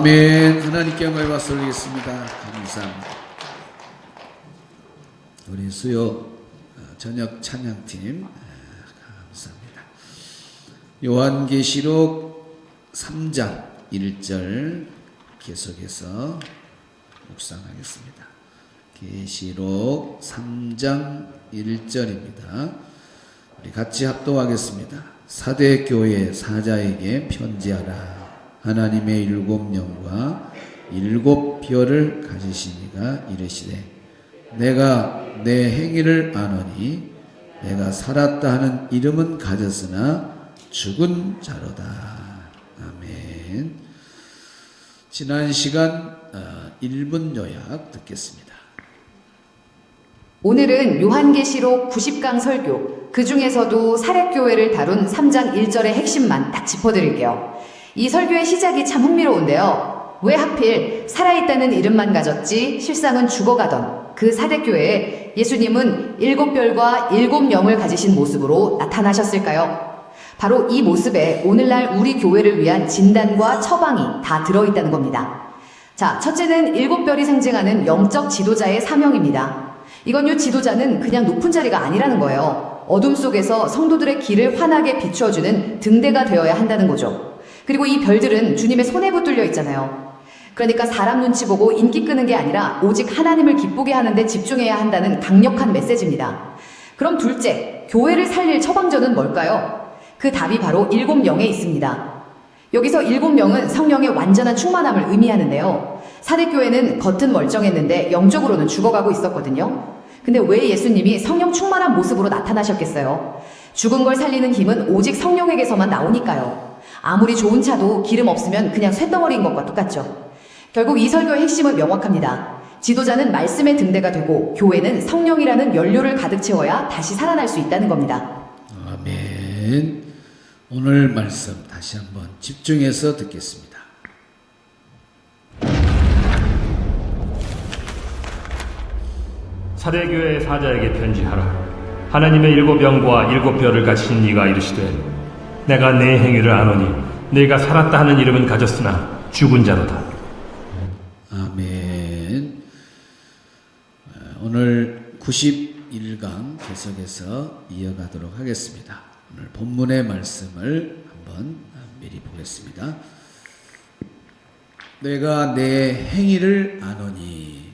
아멘. 하나님께 영광을 받들리겠습니다. 감사합니다. 우리 수요 저녁 찬양팀 감사합니다. 요한계시록 3장 1절 계속해서 묵상하겠습니다. 계시록 3장 1절입니다. 우리 같이 합독하겠습니다. 사대 교회 사자에게 편지하라. 하나님의 일곱 영과 일곱 별을 가지신 이가 이르시되 내가 내 행위를 아노니 내가 살았다 하는 이름은 가졌으나 죽은 자로다. 아멘. 지난 시간 1분 요약 듣겠습니다. 오늘은 요한계시록 90강 설교, 그 중에서도 사렙교회를 다룬 3장 1절의 핵심만 딱 짚어드릴게요. 이 설교의 시작이 참 흥미로운데요. 왜 하필 살아있다는 이름만 가졌지 실상은 죽어가던 그 사대교회에 예수님은 7별과 7영을 가지신 모습으로 나타나셨을까요? 바로 이 모습에 오늘날 우리 교회를 위한 진단과 처방이 다 들어있다는 겁니다. 자, 첫째는 7별이 상징하는 영적 지도자의 사명입니다. 이건요, 지도자는 그냥 높은 자리가 아니라는 거예요. 어둠 속에서 성도들의 길을 환하게 비추어주는 등대가 되어야 한다는 거죠. 그리고 이 별들은 주님의 손에 붙들려 있잖아요. 그러니까 사람 눈치 보고 인기 끄는 게 아니라 오직 하나님을 기쁘게 하는데 집중해야 한다는 강력한 메시지입니다. 그럼 둘째, 교회를 살릴 처방전은 뭘까요? 그 답이 바로 7영에 있습니다. 여기서 7영은 성령의 완전한 충만함을 의미하는데요. 사대교회는 겉은 멀쩡했는데 영적으로는 죽어가고 있었거든요. 근데 왜 예수님이 성령 충만한 모습으로 나타나셨겠어요? 죽은 걸 살리는 힘은 오직 성령에게서만 나오니까요. 아무리 좋은 차도 기름 없으면 그냥 쇳덩어리인 것과 똑같죠. 결국 이 설교의 핵심은 명확합니다. 지도자는 말씀의 등대가 되고 교회는 성령이라는 연료를 가득 채워야 다시 살아날 수 있다는 겁니다. 아멘. 오늘 말씀 다시 한번 집중해서 듣겠습니다. 사대교회 사자에게 편지하라. 하나님의 일곱 영과 일곱 별을 가지신 이가 이르시되 내가 내 행위를 아노니 내가 살았다 하는 이름은 가졌으나 죽은 자로다. 아멘. 오늘 91강 계속해서 이어가도록 하겠습니다. 오늘 본문의 말씀을 한번 미리 보겠습니다. 내가 내 행위를 아노니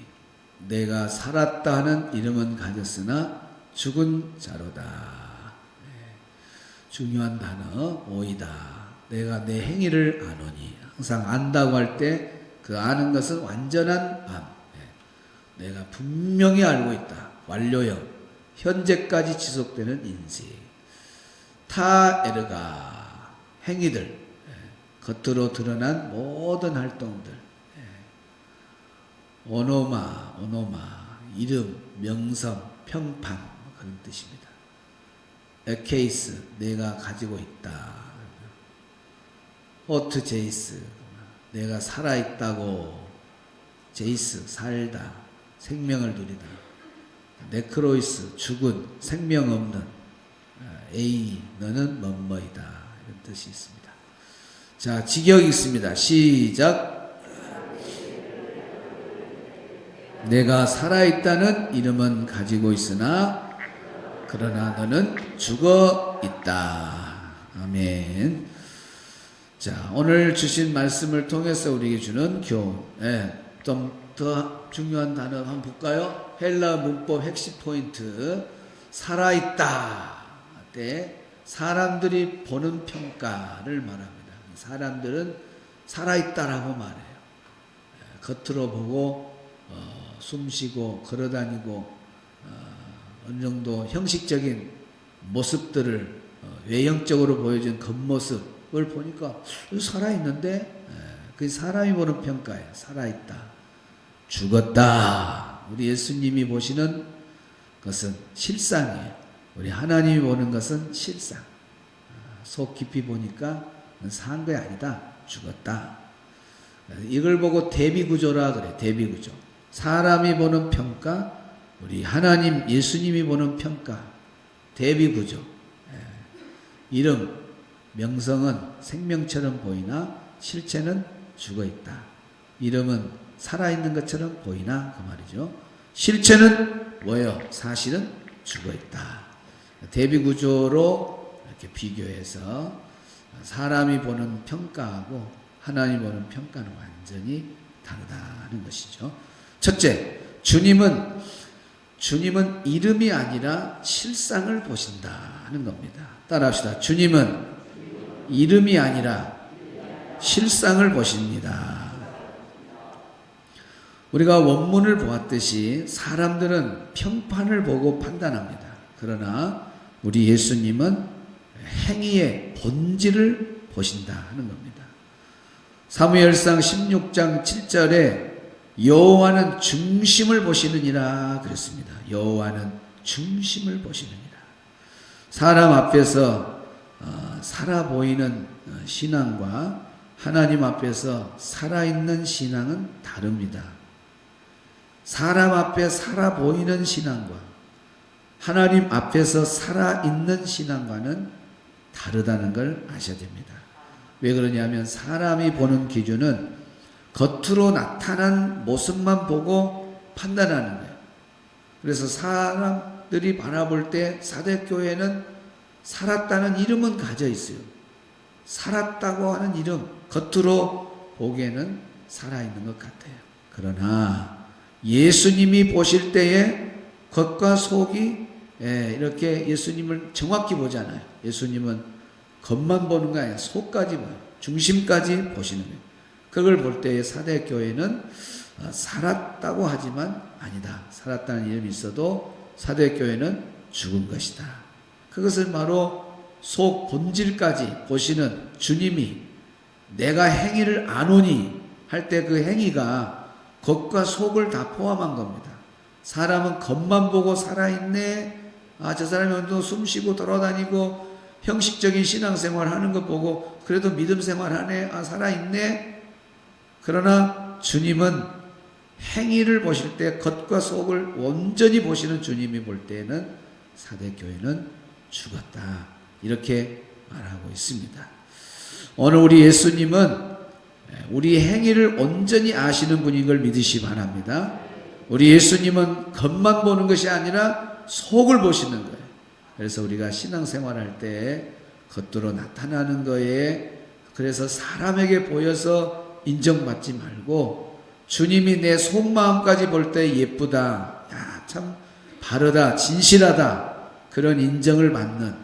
내가 살았다 하는 이름은 가졌으나 죽은 자로다. 중요한 단어 오이다. 내가 내 행위를 아노니. 항상 안다고 할 때 그 아는 것은 완전한 암. 내가 분명히 알고 있다. 완료형. 현재까지 지속되는 인식. 타에르가 행위들. 겉으로 드러난 모든 활동들. 오노마 이름, 명성, 평판 그런 뜻입니다. 에케이스 내가 가지고 있다. 호트 제이스 내가 살아있다고. 제이스 살다 생명을 누리다. 네크로이스 죽은 생명 없는. 에이 너는 뭐뭐이다 이런 뜻이 있습니다. 자, 직역이 있습니다. 시작. 내가 살아있다는 이름은 가지고 있으나 그러나 너는 죽어 있다. 아멘. 자, 오늘 주신 말씀을 통해서 우리에게 주는 교훈. 좀 더 중요한 단어 한번 볼까요? 헬라 문법 핵심 포인트. 살아있다 때 사람들이 보는 평가를 말합니다. 사람들은 살아있다라고 말해요. 겉으로 보고 숨쉬고 걸어다니고 어느 정도 형식적인 모습들을 외형적으로 보여준 겉모습을 보니까 살아있는데 그 사람이 보는 평가예요. 살아있다. 죽었다. 우리 예수님이 보시는 것은 실상이에요. 우리 하나님이 보는 것은 실상. 속 깊이 보니까 산 게 아니다. 죽었다. 이걸 보고 대비구조라 그래. 대비구조. 사람이 보는 평가, 우리 하나님 예수님이 보는 평가. 대비구조. 이름, 명성은 생명처럼 보이나 실체는 죽어있다. 이름은 살아있는 것처럼 보이나 그 말이죠. 실체는 뭐예요? 사실은 죽어있다. 대비구조로 이렇게 비교해서 사람이 보는 평가하고 하나님 보는 평가는 완전히 다르다는 것이죠. 첫째, 주님은 이름이 아니라 실상을 보신다는 겁니다. 따라합시다. 주님은 이름이 아니라 실상을 보십니다. 우리가 원문을 보았듯이 사람들은 평판을 보고 판단합니다. 그러나 우리 예수님은 행위의 본질을 보신다 하는 겁니다. 사무엘상 16장 7절에 여호와는 중심을 보시느니라 그랬습니다. 여호와는 중심을 보시느니라. 사람 앞에서 살아 보이는 신앙과 하나님 앞에서 살아있는 신앙은 다릅니다. 사람 앞에 살아 보이는 신앙과 하나님 앞에서 살아있는 신앙과는 다르다는 걸 아셔야 됩니다. 왜 그러냐면 사람이 보는 기준은 겉으로 나타난 모습만 보고 판단하는 거예요. 그래서 사람들이 바라볼 때 사대교회는 살았다는 이름은 가져 있어요. 살았다고 하는 이름, 겉으로 보기에는 살아있는 것 같아요. 그러나 예수님이 보실 때에 겉과 속이 이렇게 예수님을 정확히 보잖아요. 예수님은 겉만 보는 거 아니라 속까지 봐요. 중심까지 보시는 거예요. 그걸 볼 때에 사대교회는 살았다고 하지만 아니다. 살았다는 이름이 있어도 사대교회는 죽은 것이다. 그것을 바로 속 본질까지 보시는 주님이 내가 행위를 아노니 할 때 그 행위가 겉과 속을 다 포함한 겁니다. 사람은 겉만 보고 살아있네. 저 사람이 오늘도 숨쉬고 돌아다니고 형식적인 신앙생활 하는 것 보고 그래도 믿음 생활 하네. 살아있네. 그러나 주님은 행위를 보실 때 겉과 속을 온전히 보시는 주님이 볼 때에는 사대교회는 죽었다. 이렇게 말하고 있습니다. 오늘 우리 예수님은 우리 행위를 온전히 아시는 분인 걸 믿으시 바랍니다. 우리 예수님은 겉만 보는 것이 아니라 속을 보시는 거예요. 그래서 우리가 신앙생활할 때 겉으로 나타나는 거에 그래서 사람에게 보여서 인정받지 말고 주님이 내 속마음까지 볼 때 예쁘다, 참 바르다, 진실하다 그런 인정을 받는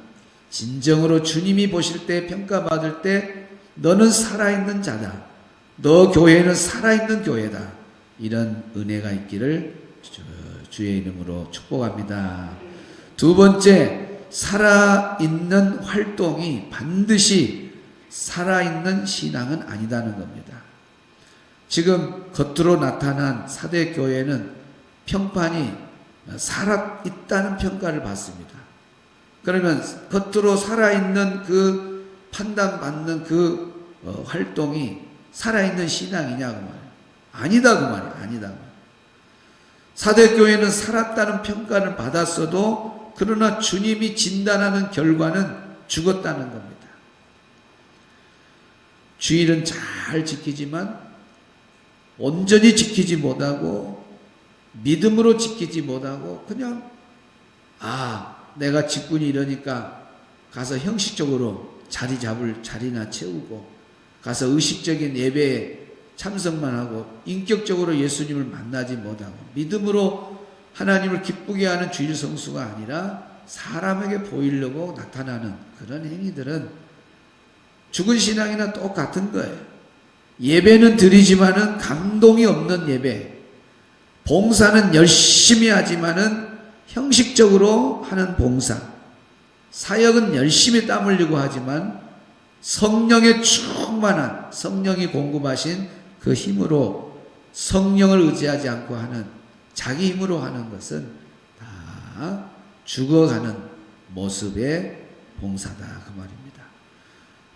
진정으로 주님이 보실 때 평가받을 때 너는 살아있는 자다. 너 교회는 살아있는 교회다. 이런 은혜가 있기를 주의 이름으로 축복합니다. 두 번째, 살아있는 활동이 반드시 살아있는 신앙은 아니다는 겁니다. 지금 겉으로 나타난 사대교회는 평판이 살아있다는 평가를 받습니다. 그러면 겉으로 살아있는 그 판단받는 그 활동이 살아있는 신앙이냐 그 말이에요. 아니다 그 말이에요. 아니다. 사대교회는 살았다는 평가를 받았어도 그러나 주님이 진단하는 결과는 죽었다는 겁니다. 주일은 잘 지키지만 온전히 지키지 못하고 믿음으로 지키지 못하고 그냥 내가 직분이 이러니까 가서 형식적으로 자리 잡을 자리나 채우고 가서 의식적인 예배에 참석만 하고 인격적으로 예수님을 만나지 못하고 믿음으로 하나님을 기쁘게 하는 주일 성수가 아니라 사람에게 보이려고 나타나는 그런 행위들은 죽은 신앙이나 똑같은 거예요. 예배는 드리지만은 감동이 없는 예배, 봉사는 열심히 하지만은 형식적으로 하는 봉사, 사역은 열심히 땀 흘리고 하지만 성령에 충만한 성령이 공급하신 그 힘으로 성령을 의지하지 않고 하는 자기 힘으로 하는 것은 다 죽어가는 모습의 봉사다 그 말입니다.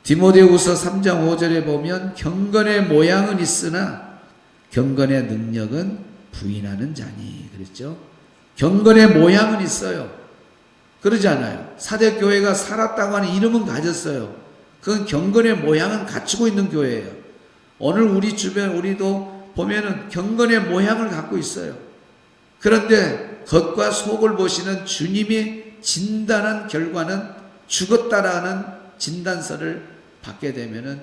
디모데후서 3장 5절에 보면 경건의 모양은 있으나 경건의 능력은 부인하는 자니 그랬죠. 경건의 모양은 있어요. 그러지 않아요. 사대교회가 살았다고 하는 이름은 가졌어요. 그건 경건의 모양은 갖추고 있는 교회예요. 오늘 우리 주변 우리도 보면은 경건의 모양을 갖고 있어요. 그런데 겉과 속을 보시는 주님이 진단한 결과는 죽었다라는 진단서를 받게 되면은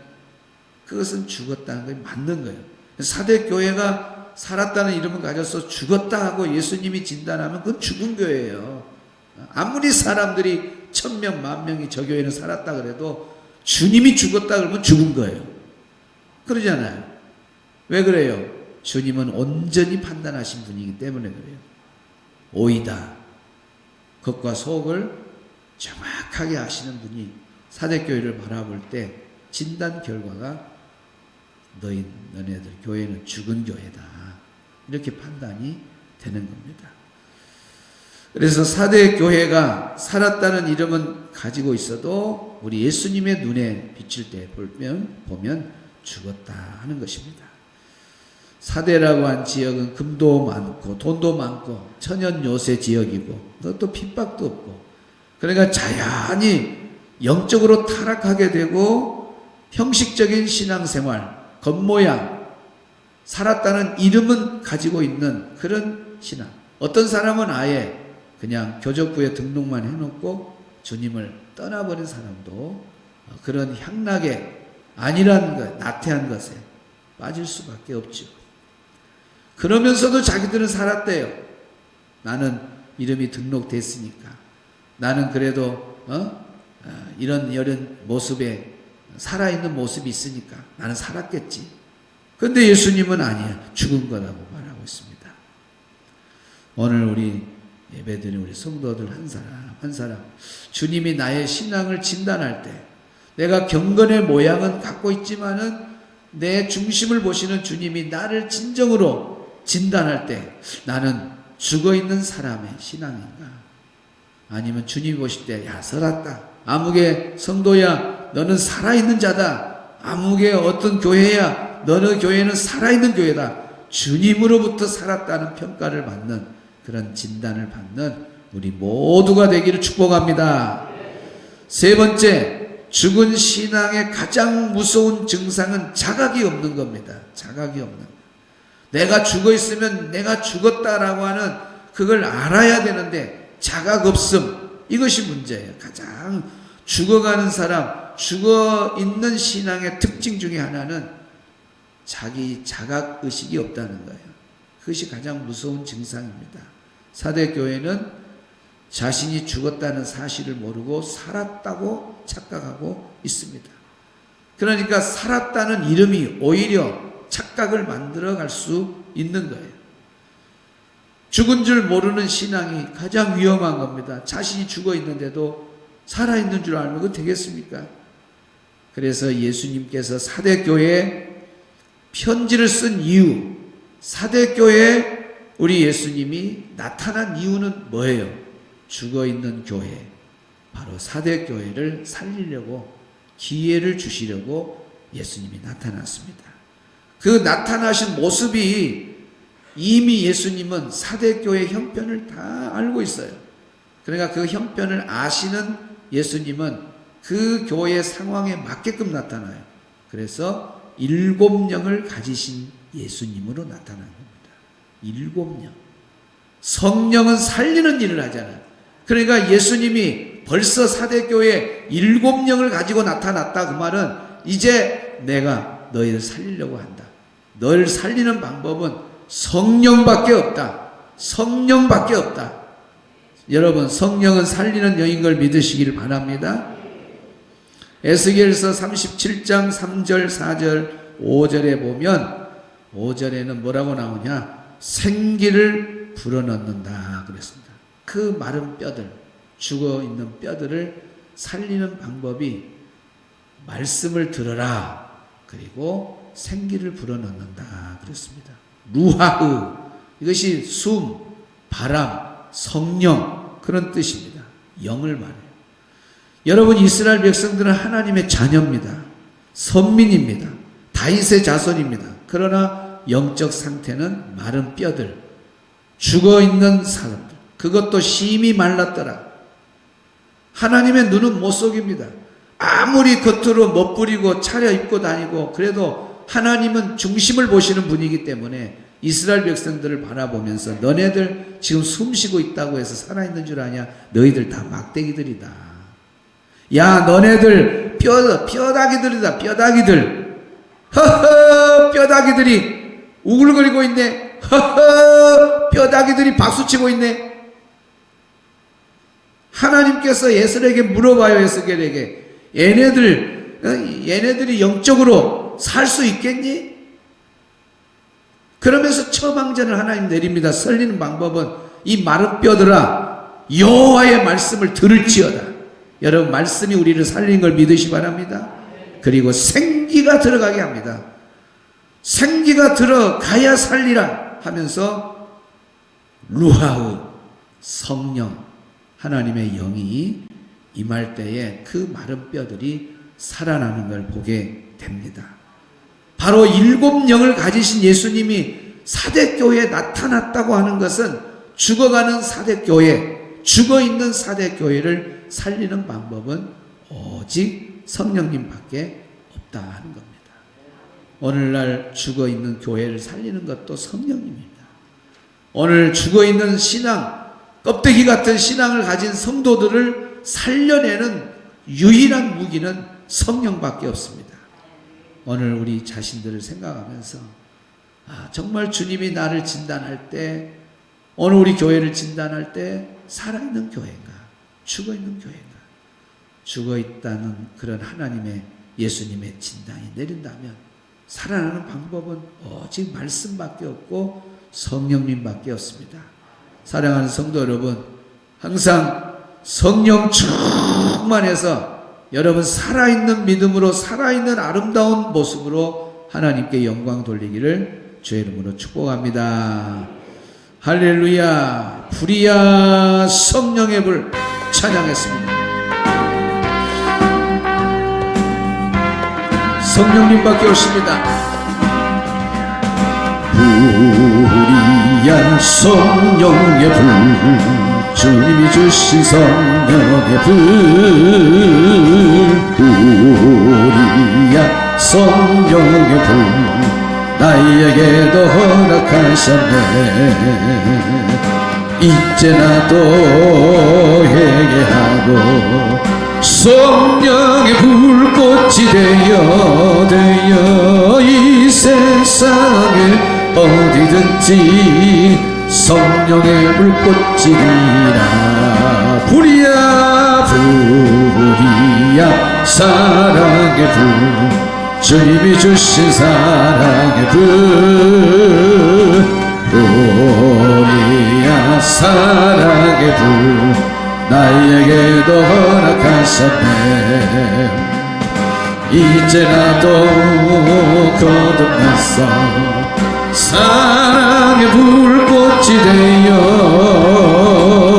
그것은 죽었다는 게 맞는 거예요. 사대 교회가 살았다는 이름을 가져서 죽었다 하고 예수님이 진단하면 그건 죽은 교회예요. 아무리 사람들이 1000명, 10,000명이 저 교회는 살았다 그래도 주님이 죽었다 그러면 죽은 거예요. 그러잖아요. 왜 그래요? 주님은 온전히 판단하신 분이기 때문에 그래요. 오이다. 겉과 속을 정확하게 아시는 분이 사대교회를 바라볼 때 진단 결과가 너네들 교회는 죽은 교회다. 이렇게 판단이 되는 겁니다. 그래서 사대교회가 살았다는 이름은 가지고 있어도 우리 예수님의 눈에 비칠 때 보면 죽었다 하는 것입니다. 사대라고 한 지역은 금도 많고 돈도 많고 천연 요새 지역이고 또 핍박도 없고 그러니까 자연히 영적으로 타락하게 되고 형식적인 신앙생활, 겉모양, 살았다는 이름은 가지고 있는 그런 신앙. 어떤 사람은 아예 그냥 교적부에 등록만 해놓고 주님을 떠나버린 사람도 그런 향락에 아니란 것, 나태한 것에 빠질 수밖에 없죠. 그러면서도 자기들은 살았대요. 나는 이름이 등록됐으니까. 나는 그래도 이런 모습에 살아있는 모습이 있으니까 나는 살았겠지. 근데 예수님은 아니야. 죽은 거라고 말하고 있습니다. 오늘 우리 예배드린 우리 성도들 한 사람 한 사람 주님이 나의 신앙을 진단할 때 내가 경건의 모양은 갖고 있지만은 내 중심을 보시는 주님이 나를 진정으로 진단할 때 나는 죽어있는 사람의 신앙인가? 아니면 주님이 보실 때 야 살았다. 아무개 성도야 너는 살아있는 자다. 아무개 어떤 교회야 너는 교회는 살아있는 교회다. 주님으로부터 살았다는 평가를 받는 그런 진단을 받는 우리 모두가 되기를 축복합니다. 세 번째, 죽은 신앙의 가장 무서운 증상은 자각이 없는 겁니다. 자각이 없는 것. 내가 죽어 있으면 내가 죽었다라고 하는 그걸 알아야 되는데 자각 없음. 이것이 문제예요. 가장 죽어가는 사람, 죽어 있는 신앙의 특징 중에 하나는 자기 자각 의식이 없다는 거예요. 그것이 가장 무서운 증상입니다. 사대교회는 자신이 죽었다는 사실을 모르고 살았다고 착각하고 있습니다. 그러니까 살았다는 이름이 오히려 착각을 만들어 갈 수 있는 거예요. 죽은 줄 모르는 신앙이 가장 위험한 겁니다. 자신이 죽어 있는데도 살아있는 줄 알면 그거 되겠습니까? 그래서 예수님께서 사대교회에 편지를 쓴 이유, 사대교회에 우리 예수님이 나타난 이유는 뭐예요? 죽어있는 교회, 바로 사대교회를 살리려고 기회를 주시려고 예수님이 나타났습니다. 그 나타나신 모습이 이미 예수님은 사대교회 형편을 다 알고 있어요. 그러니까 그 형편을 아시는 예수님은 그 교회 상황에 맞게끔 나타나요. 그래서 7영을 가지신 예수님으로 나타난 겁니다. 7영. 성령은 살리는 일을 하잖아요. 그러니까 예수님이 벌써 사대교회에 7영을 가지고 나타났다. 그 말은 이제 내가 너희를 살리려고 한다. 너를 살리는 방법은 성령밖에 없다. 성령밖에 없다. 여러분, 성령은 살리는 여인 걸 믿으시길 바랍니다. 에스겔서 37장 3절, 4절, 5절에 보면 5절에는 뭐라고 나오냐? 생기를 불어넣는다 그랬습니다. 그 마른 뼈들, 죽어있는 뼈들을 살리는 방법이 말씀을 들어라. 그리고 생기를 불어넣는다 그랬습니다. 루하흐, 이것이 숨, 바람, 성령, 그런 뜻입니다. 영을 말해요. 여러분, 이스라엘 백성들은 하나님의 자녀입니다. 선민입니다. 다윗의 자손입니다. 그러나 영적 상태는 마른 뼈들, 죽어있는 사람들, 그것도 심히 말랐더라. 하나님의 눈은 못 속입니다. 아무리 겉으로 멋부리고 차려입고 다니고 그래도 하나님은 중심을 보시는 분이기 때문에 이스라엘 백성들을 바라보면서 너네들 지금 숨쉬고 있다고 해서 살아있는 줄 아냐? 너희들 다 막대기들이다. 야, 너네들 뼈다귀들이다. 뼈다귀들. 허허, 뼈다귀들이 우글거리고 있네. 허허, 뼈다귀들이 박수치고 있네. 하나님께서 예수에게 물어봐요. 예수에게 얘네들이 영적으로 살 수 있겠니? 그러면서 처방전을 하나님 내립니다. 살리는 방법은 이 마른 뼈들아 여호와의 말씀을 들을지어다. 여러분, 말씀이 우리를 살리는 걸 믿으시 바랍니다. 그리고 생기가 들어가게 합니다. 생기가 들어가야 살리라 하면서 루하우, 성령, 하나님의 영이 임할 때에 그 마른 뼈들이 살아나는 걸 보게 됩니다. 바로 7영을 가지신 예수님이 사대교회에 나타났다고 하는 것은 죽어가는 사대교회, 죽어있는 사대교회를 살리는 방법은 오직 성령님밖에 없다 하는 겁니다. 오늘날 죽어있는 교회를 살리는 것도 성령님입니다. 오늘 죽어있는 신앙, 껍데기 같은 신앙을 가진 성도들을 살려내는 유일한 무기는 성령밖에 없습니다. 오늘 우리 자신들을 생각하면서 정말 주님이 나를 진단할 때, 오늘 우리 교회를 진단할 때 살아있는 교회인가, 죽어있는 교회인가, 죽어있다는 그런 하나님의 예수님의 진단이 내린다면 살아나는 방법은 오직 말씀밖에 없고 성령님밖에 없습니다. 사랑하는 성도 여러분, 항상 성령 충만해서 여러분 살아있는 믿음으로, 살아있는 아름다운 모습으로 하나님께 영광 돌리기를 주의 이름으로 축복합니다. 할렐루야. 불이야 성령의 불 찬양했습니다. 성령님밖에 오십니다. 불이야 성령의 불, 주님이 주신 성령의 불, 불이야 성령의 불, 나에게도 허락하셨네. 이제 나도 회개하고 성령의 불꽃이 되어 이 세상에 어디든지 성령의 불꽃이니라. 불이야 불이야 사랑의 불, 주님이 주신 사랑의 불, 불이야 사랑의 불, 나에게도 허락하셨네. 이제 나도 거듭났어 사랑의 불꽃이 되어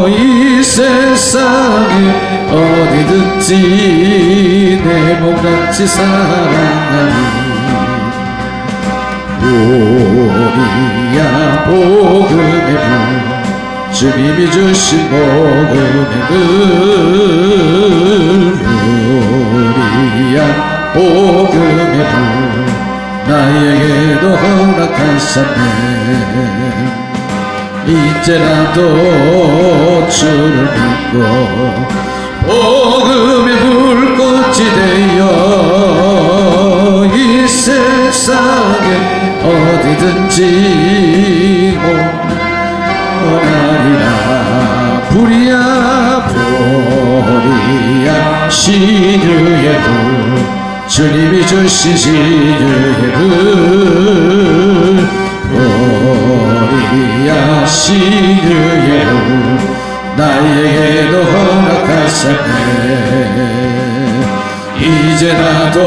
이 세상에 어디든지 내 몸같이 사랑하니. 우리야 복음의 불, 주님이 주신 복음의 불, 우리야 복음의 불, 나에게도 허락하셨네. 이제 나도 주를 믿고 복음의 불꽃이 되어 이 세상에 어디든지 원하리라. 불이야 불이야 신유의 불, 주님이 주신 신유의 불, 불이야 신유의 불, 나에게도 허락하셨네. 이제 나도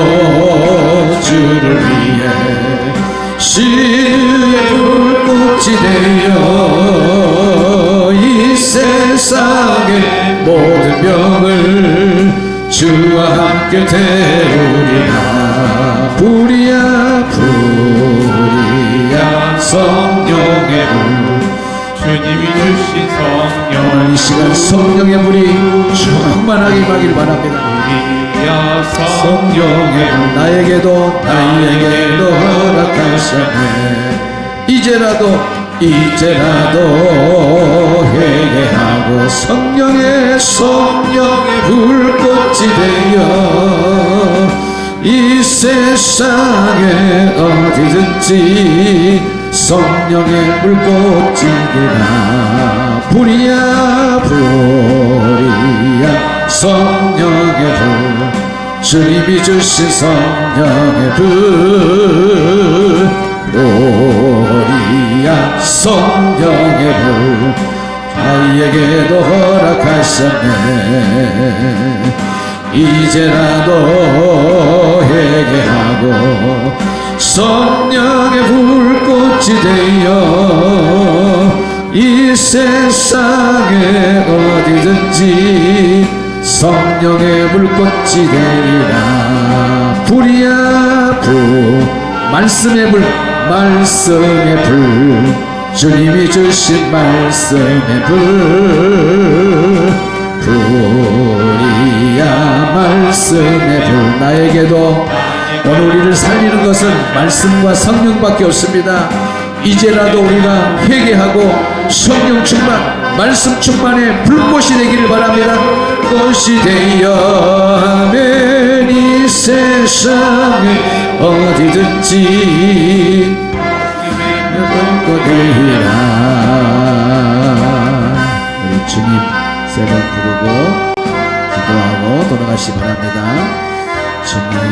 주를 위해 신유의 불꽃이 되어 이 세상의 모든 병을 주와 함께 태우리라. 불이야 불이야 성령의 불, 주님이 주신 성령, 이 시간 성령의 불이 쭉 충만하게 임하길 바랍니다. 성령의 불 나에게도 허락하셨네. 이제라도 회개하고 성령의 불꽃이 되어 이 세상에 어디든지 성령의 불꽃이 되라. 불이야 성령의 불, 주님이 주신 성령의 불. 불이야 성령의 불, 나에게도 허락하셨네. 이제라도 회개하고 성령의 불꽃이 되어 이 세상에 어디든지 성령의 불꽃이 되리라. 불이야 말씀의 불, 주님이 주신 말씀의 불이야 말씀의 불. 나에게도 오늘 우리를 살리는 것은 말씀과 성령밖에 없습니다. 이제라도 우리가 회개하고 성령 충만, 말씀 충만의 불꽃이 되기를 바랍니다. 꽃이 되어 아멘. 이 세상에 어디든지 불꽃 되리라. 우리 주님 세 번 부르고 기도하고 돌아가시 바랍니다. 주님